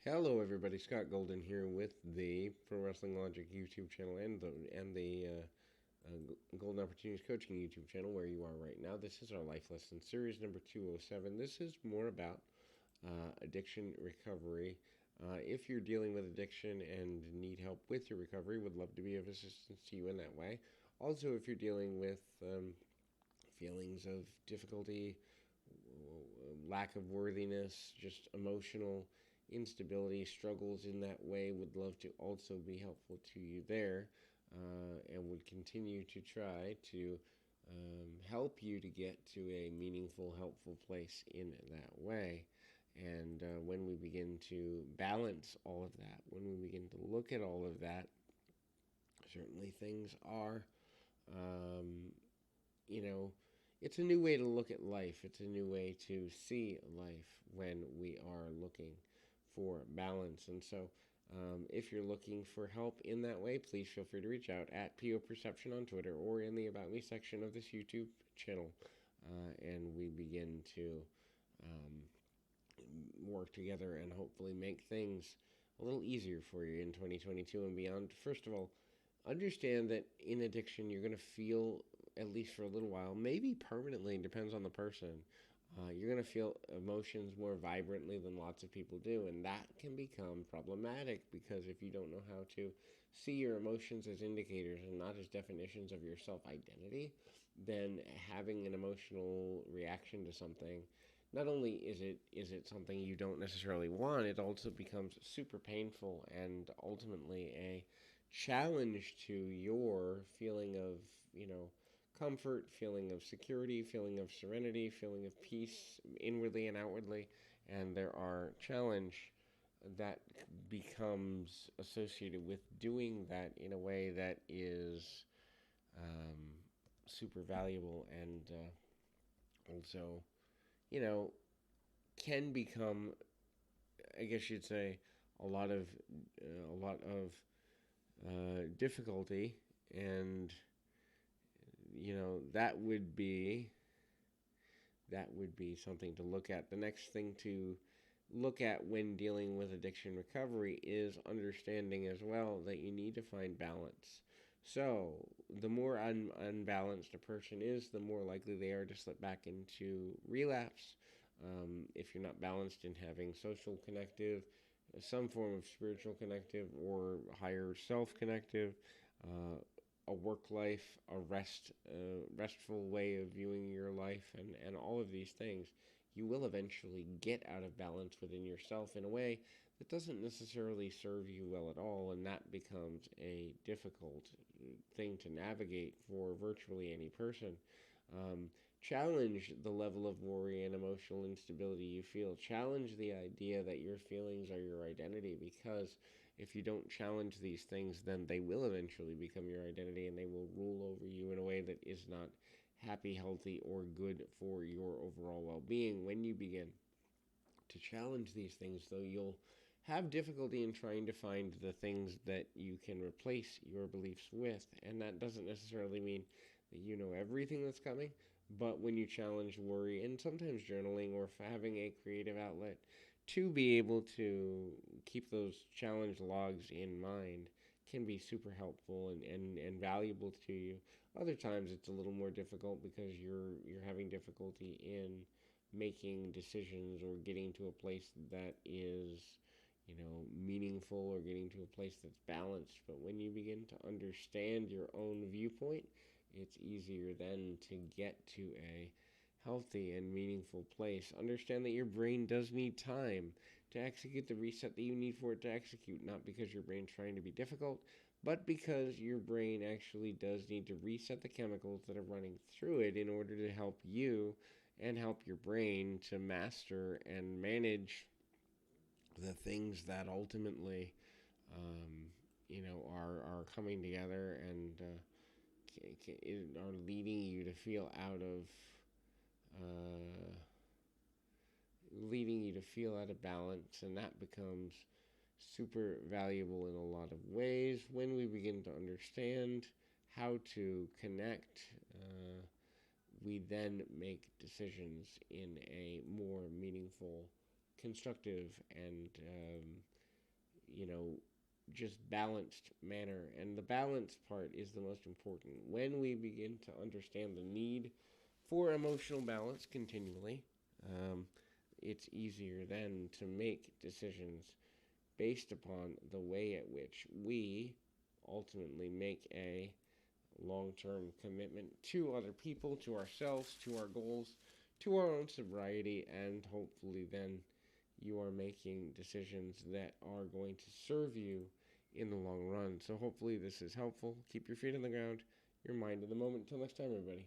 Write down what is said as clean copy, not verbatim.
Hello, everybody. Scott Golden here with the Pro Wrestling Logic YouTube channel and the Golden Opportunities Coaching YouTube channel where you are right now. This is our life lesson series number 207. This is more about addiction recovery. If you're dealing with addiction and need help with your recovery, would love to be of assistance to you in that way. Also, if you're dealing with feelings of difficulty, lack of worthiness, just emotional instability, struggles in that way, would love to also be helpful to you there, and would continue to try to help you to get to a meaningful, helpful place in that way. And when we begin to balance all of that, when we begin to look at all of that, certainly things are, um, you know, it's a new way to look at life. It's a new way to see life when we are looking for balance. And so, if you're looking for help in that way, please feel free to reach out at PO Perception on Twitter or in the About Me section of this YouTube channel. And we begin to um, work together and hopefully make things a little easier for you in 2022 and beyond. First of all, understand that in addiction, you're going to feel, at least for a little while, maybe permanently, depends on the person. You're going to feel emotions more vibrantly than lots of people do, and that can become problematic because if you don't know how to see your emotions as indicators and not as definitions of your self identity, then having an emotional reaction to something, not only is it something you don't necessarily want, it also becomes super painful and ultimately a challenge to your feeling of, you know, comfort, feeling of security, feeling of serenity, feeling of peace inwardly and outwardly. And there are challenge that becomes associated with doing that in a way that is um, super valuable and also, you know, can become, I guess you'd say, a lot of difficulty, and that would be something to look at. The next thing to look at when dealing with addiction recovery is understanding as well that you need to find balance. So, the more unbalanced a person is, the more likely they are to slip back into relapse. If you're not balanced in having social connective, some form of spiritual connective, or higher self connective, uh, a work life, a restful way of viewing your life, and all of these things, you will eventually get out of balance within yourself in a way that doesn't necessarily serve you well at all, and that becomes a difficult thing to navigate for virtually any person. Um, Challenge the level of worry and emotional instability you feel. Challenge the idea that your feelings are your identity, because if you don't challenge these things, then they will eventually become your identity and they will rule over you in a way that is not happy, healthy, or good for your overall well being. When you begin to challenge these things, though, you'll have difficulty in trying to find the things that you can replace your beliefs with. And that doesn't necessarily mean that you know everything that's coming, but when you challenge worry and sometimes journaling or having a creative outlet to be able to keep those challenge logs in mind can be super helpful and valuable to you. Other times it's a little more difficult because you're having difficulty in making decisions or getting to a place that is, meaningful, or getting to a place that's balanced. But when you begin to understand your own viewpoint, it's easier then to get to a healthy and meaningful place. Understand that your brain does need time to execute the reset that you need for it to execute, not because your brain's trying to be difficult, but because your brain actually does need to reset the chemicals that are running through it in order to help you and help your brain to master and manage the things that ultimately, are coming together and are leading you to feel uh, out of balance, and that becomes super valuable in a lot of ways when we begin to understand how to connect. We then make decisions in a more meaningful, constructive, and just balanced manner. And the balance part is the most important. When we begin to understand the need for emotional balance continually, it's easier then to make decisions based upon the way at which we ultimately make a long term commitment to other people, to ourselves, to our goals, to our own sobriety, and hopefully then you are making decisions that are going to serve you in the long run. So hopefully this is helpful. Keep your feet on the ground, your mind in the moment. Until next time, everybody.